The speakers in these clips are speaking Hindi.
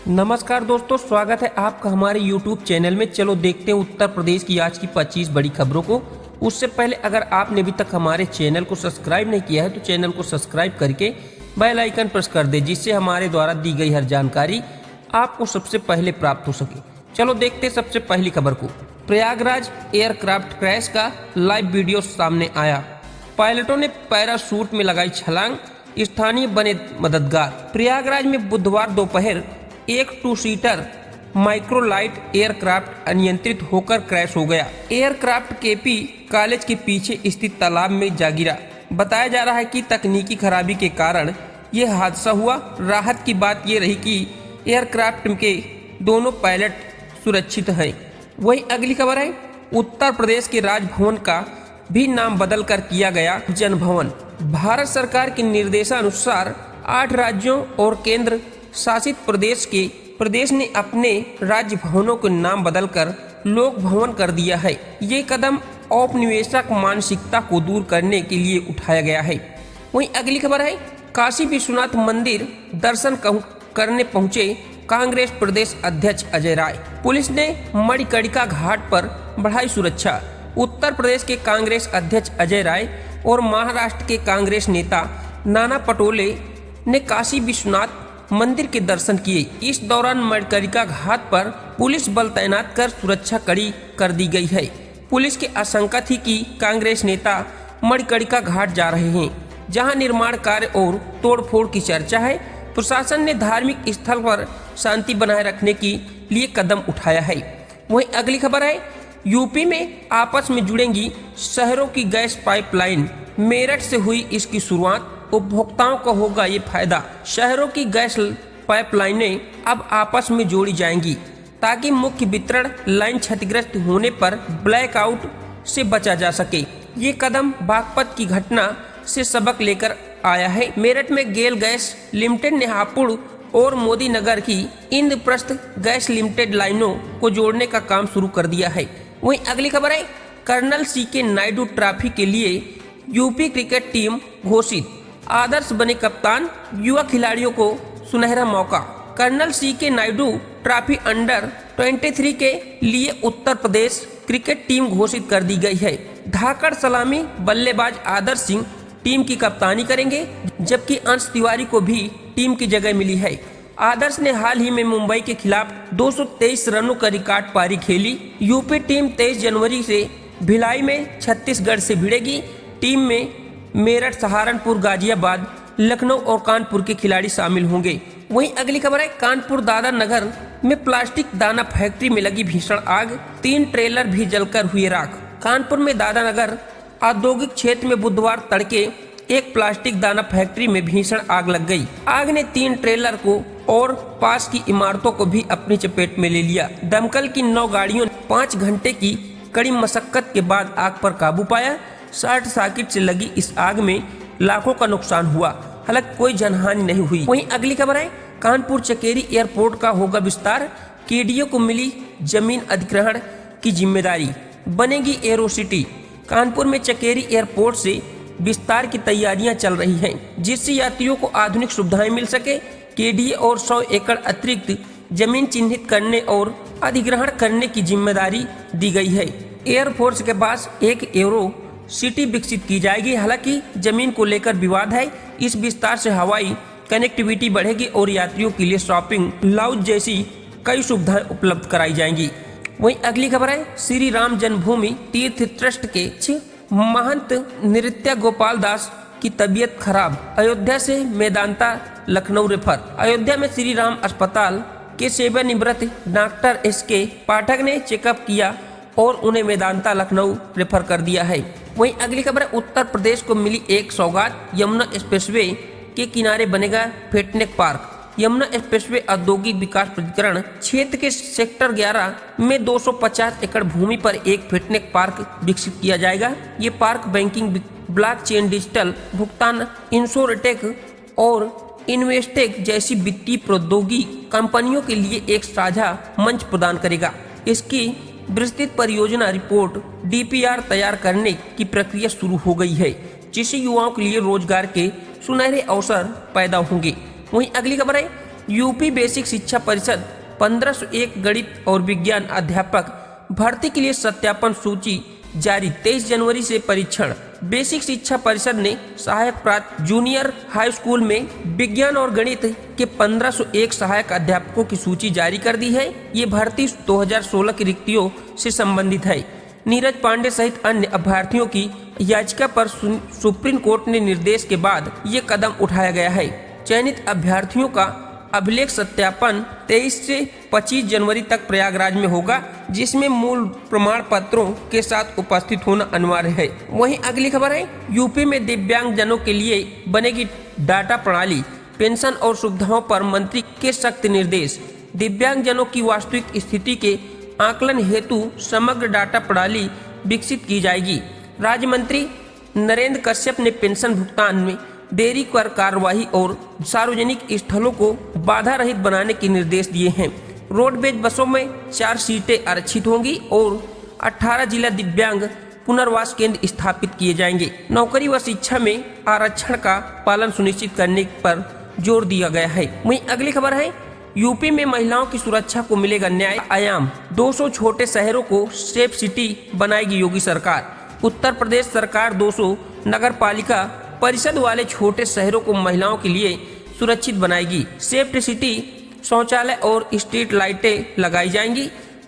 नमस्कार दोस्तों, स्वागत है आपका हमारे YouTube चैनल में। चलो देखते हैं उत्तर प्रदेश की आज की 25 बड़ी खबरों को। उससे पहले अगर आपने अभी तक हमारे चैनल को सब्सक्राइब नहीं किया है तो चैनल को सब्सक्राइब करके बेल आइकन प्रेस कर दे, जिससे हमारे द्वारा दी गई हर जानकारी आपको सबसे पहले प्राप्त हो सके। चलो देखते हैं सबसे पहली खबर को। प्रयागराज एयरक्राफ्ट क्रैश का लाइव वीडियो सामने आया। पायलटों ने पैराशूट में लगाई छलांग, स्थानीय बने मददगार। प्रयागराज में बुधवार दोपहर एक 2 सीटर माइक्रोलाइट एयरक्राफ्ट अनियंत्रित होकर क्रैश हो गया। एयरक्राफ्ट केपी कॉलेज के पीछे स्थित तालाब में जा गिरा। बताया जा रहा है कि तकनीकी खराबी के कारण यह हादसा हुआ। राहत की बात यह रही कि एयरक्राफ्ट के दोनों पायलट सुरक्षित हैं। वही अगली खबर है, उत्तर प्रदेश के राजभवन का भी नाम बदल कर किया गया जनभवन। भारत सरकार के निर्देशानुसार 8 राज्यों और केंद्र शासित प्रदेश ने अपने राज्य भवनों के नाम बदलकर लोक भवन कर दिया है। ये कदम औपनिवेशिक मानसिकता को दूर करने के लिए उठाया गया है। वहीं अगली खबर है, काशी विश्वनाथ मंदिर दर्शन करने पहुंचे कांग्रेस प्रदेश अध्यक्ष अजय राय। पुलिस ने मणिकर्णिका घाट पर बढ़ाई सुरक्षा। उत्तर प्रदेश के कांग्रेस अध्यक्ष अजय राय और महाराष्ट्र के कांग्रेस नेता नाना पटोले ने काशी विश्वनाथ मंदिर के दर्शन किए। इस दौरान मणिकर्णिका घाट पर पुलिस बल तैनात कर सुरक्षा कड़ी कर दी गई है। पुलिस की आशंका थी कि कांग्रेस नेता मणिकर्णिका घाट जा रहे हैं, जहां निर्माण कार्य और तोड़फोड़ की चर्चा है। प्रशासन ने धार्मिक स्थल पर शांति बनाए रखने के लिए कदम उठाया है। वहीं अगली खबर है, यूपी में आपस में जुड़ेंगी शहरों की गैस पाइपलाइन। मेरठ से हुई इसकी शुरुआत। उपभोक्ताओं को होगा ये फायदा। शहरों की गैस पाइपलाइनें अब आपस में जोड़ी जाएंगी ताकि मुख्य वितरण लाइन क्षतिग्रस्त होने पर ब्लैकआउट से बचा जा सके। ये कदम बागपत की घटना से सबक लेकर आया है। मेरठ में गेल गैस लिमिटेड ने हापुड़ और मोदी नगर की इंद्रप्रस्थ गैस लिमिटेड लाइनों को जोड़ने का काम शुरू कर दिया है। वहीं अगली खबर है, कर्नल सीके नायडू ट्रॉफी के लिए यूपी क्रिकेट टीम घोषित। आदर्श बने कप्तान, युवा खिलाड़ियों को सुनहरा मौका। Colonel C K Naidu trophy under 23 के लिए उत्तर प्रदेश क्रिकेट टीम घोषित कर दी गई है। धाकड़ सलामी बल्लेबाज आदर्श सिंह टीम की कप्तानी करेंगे, जबकि अंश तिवारी को भी टीम की जगह मिली है। आदर्श ने हाल ही में मुंबई के खिलाफ 223 रनों का रिकॉर्ड पारी खेली। यूपी टीम 23 जनवरी से भिलाई में छत्तीसगढ़ से भिड़ेगी। टीम में मेरठ, सहारनपुर, गाजियाबाद, लखनऊ और कानपुर के खिलाड़ी शामिल होंगे। वहीं अगली खबर है, कानपुर दादर नगर में प्लास्टिक दाना फैक्ट्री में लगी भीषण आग। 3 ट्रेलर भी जलकर हुए राख। कानपुर में दादा नगर औद्योगिक क्षेत्र में बुधवार तड़के एक प्लास्टिक दाना फैक्ट्री में भीषण आग लग गई। आग ने 3 ट्रेलर को और पास की इमारतों को भी अपनी चपेट में ले लिया। दमकल की 9 गाड़ियों ने 5 घंटे की कड़ी मशक्कत के बाद आग पर काबू पाया। शॉर्ट सर्किट से लगी इस आग में लाखों का नुकसान हुआ, हालांकि कोई जनहानि नहीं हुई। वहीं अगली खबर है, कानपुर चकेरी एयरपोर्ट का होगा विस्तार। केडीए को मिली जमीन अधिग्रहण की जिम्मेदारी, बनेगी एरो सिटी। कानपुर में चकेरी एयरपोर्ट से विस्तार की तैयारियां चल रही हैं, जिससे यात्रियों को आधुनिक सुविधाएं मिल सके। केडीए और 100 एकड़ अतिरिक्त जमीन चिन्हित करने और अधिग्रहण करने की जिम्मेदारी दी गई है। एयरफोर्स के पास एक एरो सिटी विकसित की जाएगी। हालांकि जमीन को लेकर विवाद है। इस विस्तार से हवाई कनेक्टिविटी बढ़ेगी और यात्रियों के लिए शॉपिंग लाउंज जैसी कई सुविधाएं उपलब्ध कराई जाएंगी। वहीं अगली खबर है, श्री राम जन्मभूमि तीर्थ ट्रस्ट के महंत नृत्य गोपाल दास की तबीयत खराब। अयोध्या से मेदांता लखनऊ रेफर। अयोध्या में श्री राम अस्पताल के सेवानिवृत्त डॉक्टर SK पाठक ने चेकअप किया और उन्हें मेदांता लखनऊ रेफर कर दिया है। वहीं अगली खबर है, उत्तर प्रदेश को मिली एक सौगात। यमुना एक्सप्रेसवे के किनारे बनेगा फिटनेस पार्क। यमुना एक्सप्रेसवे औद्योगिक विकास प्राधिकरण क्षेत्र के सेक्टर 11 में 250 एकड़ भूमि पर एक फिटनेस पार्क विकसित किया जाएगा। ये पार्क बैंकिंग, ब्लॉकचेन, डिजिटल भुगतान, इंश्योरटेक और इन्वेस्टेक जैसी वित्तीय प्रौद्योगिकी कंपनियों के लिए एक साझा मंच प्रदान करेगा। इसकी विस्तृत परियोजना रिपोर्ट DPR तैयार करने की प्रक्रिया शुरू हो गई है, जिससे युवाओं के लिए रोजगार के सुनहरे अवसर पैदा होंगे। वहीं अगली खबर है, यूपी बेसिक शिक्षा परिषद 1501 गणित और विज्ञान अध्यापक भर्ती के लिए सत्यापन सूची जारी। 23 जनवरी से परीक्षण। बेसिक शिक्षा परिषद ने सहायक प्राथमिक जूनियर हाई स्कूल में विज्ञान और गणित के 1501 सहायक अध्यापकों की सूची जारी कर दी है। ये भर्ती 2016 की रिक्तियों से संबंधित है। नीरज पांडे सहित अन्य अभ्यर्थियों की याचिका पर सुप्रीम कोर्ट ने निर्देश के बाद ये कदम उठाया गया है। चयनित अभ्यर्थियों का अभिलेख सत्यापन 23 से 25 जनवरी तक प्रयागराज में होगा, जिसमें मूल प्रमाण पत्रों के साथ उपस्थित होना अनिवार्य है। वहीं अगली खबर है, यूपी में दिव्यांग जनों के लिए बनेगी डाटा प्रणाली। पेंशन और सुविधाओं पर मंत्री के सख्त निर्देश। दिव्यांग जनों की वास्तविक स्थिति के आकलन हेतु समग्र डाटा प्रणाली विकसित की जाएगी। राज्य मंत्री नरेंद्र कश्यप ने पेंशन भुगतान में देरी कर कार्यवाही और सार्वजनिक स्थलों को बाधा रहित बनाने के निर्देश दिए हैं। रोडवेज बसों में 4 सीटें आरक्षित होंगी और 18 जिला दिव्यांग पुनर्वास केंद्र स्थापित किए जाएंगे। नौकरी व शिक्षा में आरक्षण का पालन सुनिश्चित करने पर जोर दिया गया है। वहीं अगली खबर है, यूपी में महिलाओं की सुरक्षा को मिलेगा न्याय आयाम। 200 छोटे शहरों को सेफ सिटी बनाएगी योगी सरकार। उत्तर प्रदेश सरकार 200 नगर पालिका परिषद वाले छोटे शहरों को महिलाओं के लिए सुरक्षित बनाएगी। सेफ्ट सिटी शौचालय और स्ट्रीट लाइटें लगाई जाएंगी।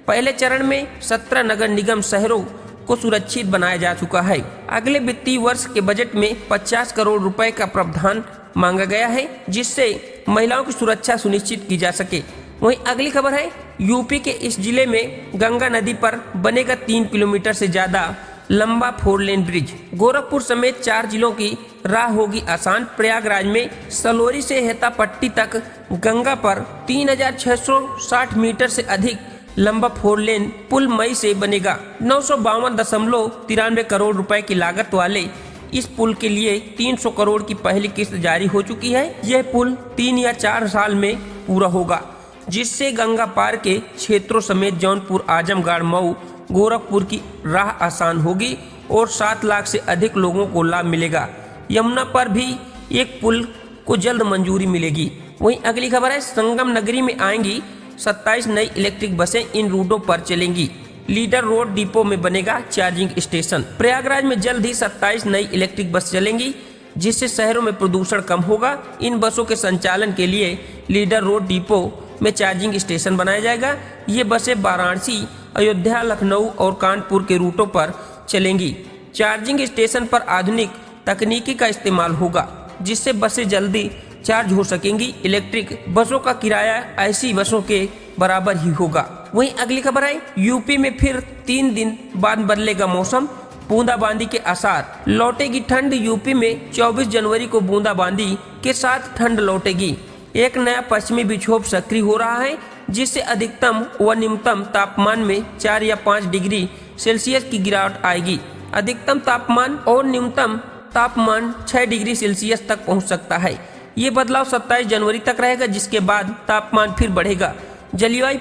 पहले चरण में 17 नगर निगम शहरों को सुरक्षित बनाया जा चुका है। अगले वित्तीय वर्ष के बजट में 50 करोड़ रुपए का प्रावधान मांगा गया है, जिससे महिलाओं की सुरक्षा सुनिश्चित की जा सके। वहीं अगली खबर है, यूपी के इस जिले में गंगा नदी पर बनेगा 3 किलोमीटर से ज्यादा लंबा 4 लेन ब्रिज। गोरखपुर समेत 4 जिलों की राह होगी आसान। प्रयागराज में सलोरी से हेतापट्टी तक गंगा पर 3660 मीटर से अधिक लंबा 4 लेन पुल मई से बनेगा। 952.93 करोड़ रुपए की लागत वाले इस पुल के लिए 300 करोड़ की पहली किस्त जारी हो चुकी है। यह पुल 3 या 4 साल में पूरा होगा, जिससे गंगा पार के क्षेत्रों समेत जौनपुर, आजमगढ़, मऊ, गोरखपुर की राह आसान होगी और 7 लाख से अधिक लोगों को लाभ मिलेगा। यमुना पर भी एक पुल को जल्द मंजूरी मिलेगी। वहीं अगली खबर है, संगम नगरी में आएंगी 27 नई इलेक्ट्रिक बसें, इन रूटों पर चलेंगी। लीडर रोड डिपो में बनेगा चार्जिंग स्टेशन। प्रयागराज में जल्द ही 27 नई इलेक्ट्रिक बस चलेंगी, जिससे शहरों में प्रदूषण कम होगा। इन बसों के संचालन के लिए लीडर रोड डिपो में चार्जिंग स्टेशन बनाया जाएगा। ये बसें वाराणसी, अयोध्या, लखनऊ और कानपुर के रूटों पर चलेंगी। चार्जिंग स्टेशन पर आधुनिक तकनीकी का इस्तेमाल होगा, जिससे बसें जल्दी चार्ज हो सकेंगी। इलेक्ट्रिक बसों का किराया ऐसी बसों के बराबर ही होगा। वहीं अगली खबर है, यूपी में फिर 3 दिन बाद बदलेगा मौसम, बूंदाबांदी के आसार। लौटेगी ठंड। यूपी में 24 जनवरी को बूंदाबांदी के साथ ठंड लौटेगी। एक नया पश्चिमी विक्षोभ सक्रिय हो रहा है, जिससे अधिकतम व न्यूनतम तापमान में 4 या 5 डिग्री सेल्सियस की गिरावट आएगी। अधिकतम तापमान और न्यूनतम तापमान 6 डिग्री सेल्सियस तक पहुंच सकता है। ये बदलाव 27 जनवरी तक रहेगा, जिसके बाद तापमान फिर बढ़ेगा। जलवायु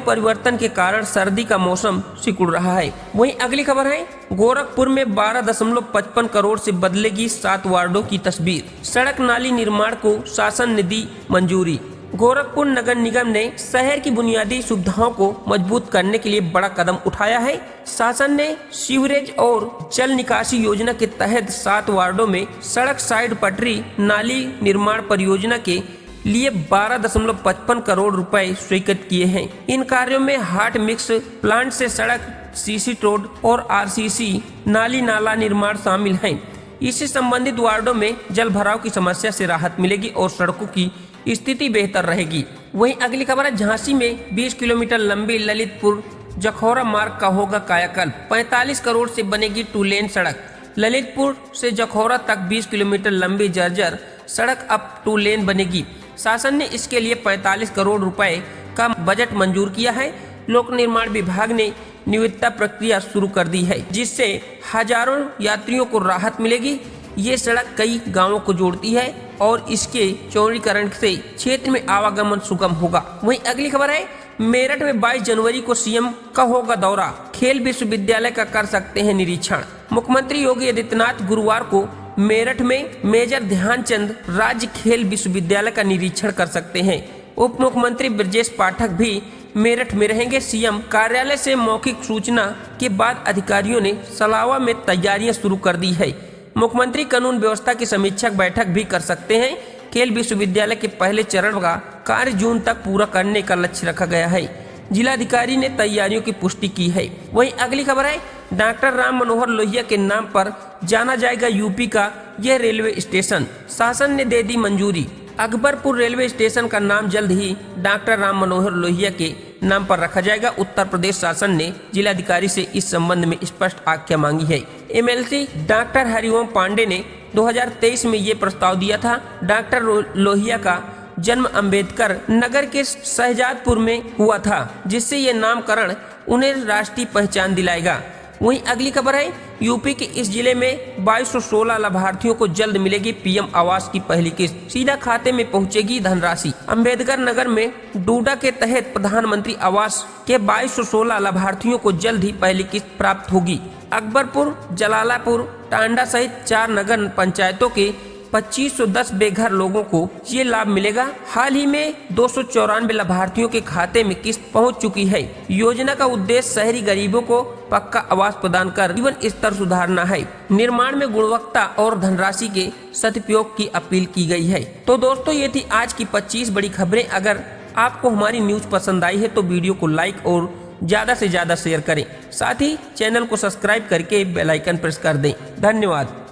परिवर्तन के कारण सर्दी का मौसम सिकुड़ रहा है। वहीं अगली खबर है, गोरखपुर में 12.55 करोड़ से बदलेगी 7 वार्डों की तस्वीर। सड़क नाली निर्माण को शासन ने दी मंजूरी। गोरखपुर नगर निगम ने शहर की बुनियादी सुविधाओं को मजबूत करने के लिए बड़ा कदम उठाया है। शासन ने सीवरेज और जल निकासी योजना के तहत 7 वार्डों में सड़क साइड पटरी नाली निर्माण परियोजना के लिए 12.55 करोड़ रुपए स्वीकृत किए हैं। इन कार्यों में हाट मिक्स प्लांट से सड़क, सीसी रोड और आरसीसी नाली नाला निर्माण शामिल हैं। इससे संबंधित वार्डों में जल भराव की समस्या से राहत मिलेगी और सड़कों की स्थिति बेहतर रहेगी। वहीं अगली खबर है, झांसी में 20 किलोमीटर लंबी ललितपुर जखौरा मार्ग का होगा कायाकल्प। 45 करोड़ से बनेगी 2 लेन सड़क। ललितपुर से जखौरा तक 20 किलोमीटर लंबी जर्जर सड़क अब 2 लेन बनेगी। शासन ने इसके लिए 45 करोड़ रुपए का बजट मंजूर किया है। लोक निर्माण विभाग ने निविदा प्रक्रिया शुरू कर दी है, जिससे हजारों यात्रियों को राहत मिलेगी। ये सड़क कई गांवों को जोड़ती है और इसके चौड़ीकरण से क्षेत्र में आवागमन सुगम होगा। वहीं अगली खबर है, मेरठ में 22 जनवरी को सीएम का होगा दौरा। खेल विश्वविद्यालय का कर सकते हैं निरीक्षण। मुख्यमंत्री योगी आदित्यनाथ गुरुवार को मेरठ में मेजर ध्यानचंद राज्य खेल विश्वविद्यालय का निरीक्षण कर सकते हैं। उप मुख्यमंत्री ब्रजेश पाठक भी मेरठ में रहेंगे। सीएम कार्यालय से मौखिक सूचना के बाद अधिकारियों ने सलावा में तैयारियां शुरू कर दी है। मुख्यमंत्री कानून व्यवस्था की समीक्षक बैठक भी कर सकते हैं। खेल विश्वविद्यालय के पहले चरण का कार्य जून तक पूरा करने का लक्ष्य रखा गया है। जिलाधिकारी ने तैयारियों की पुष्टि की है। वहीं अगली खबर है, डॉक्टर राम मनोहर लोहिया के नाम पर जाना जाएगा यूपी का यह रेलवे स्टेशन, शासन ने दे दी मंजूरी। अकबरपुर रेलवे स्टेशन का नाम जल्द ही डॉक्टर राम मनोहर लोहिया के नाम पर रखा जाएगा। उत्तर प्रदेश शासन ने जिलाधिकारी से इस संबंध में स्पष्ट आज्ञा मांगी है। एमएलसी डॉक्टर हरिओम पांडे ने 2023 में ये प्रस्ताव दिया था। डॉक्टर लोहिया का जन्म अंबेडकर नगर के शहजादपुर में हुआ था, जिससे ये नामकरण उन्हें राष्ट्रीय पहचान दिलाएगा। वहीं अगली खबर है, यूपी के इस जिले में 2216 लाभार्थियों को जल्द मिलेगी पीएम आवास की पहली किस्त, सीधा खाते में पहुंचेगी धनराशि। अंबेडकर नगर में डूडा के तहत प्रधानमंत्री आवास के 2216 लाभार्थियों को जल्द ही पहली किस्त प्राप्त होगी। अकबरपुर, जलालापुर, टांडा सहित 4 नगर पंचायतों के 2510 बेघर लोगों को ये लाभ मिलेगा। हाल ही में 294 लाभार्थियों के खाते में किस्त पहुंच चुकी है। योजना का उद्देश्य शहरी गरीबों को पक्का आवास प्रदान कर जीवन स्तर सुधारना है। निर्माण में गुणवत्ता और धनराशि के सदुपयोग की अपील की गई है। तो दोस्तों, ये थी आज की 25 बड़ी खबरें। अगर आपको हमारी न्यूज पसंद आई है तो वीडियो को लाइक और ज्यादा से ज्यादा शेयर करें। साथ ही चैनल को सब्सक्राइब करके बेल आइकन प्रेस कर दें। धन्यवाद।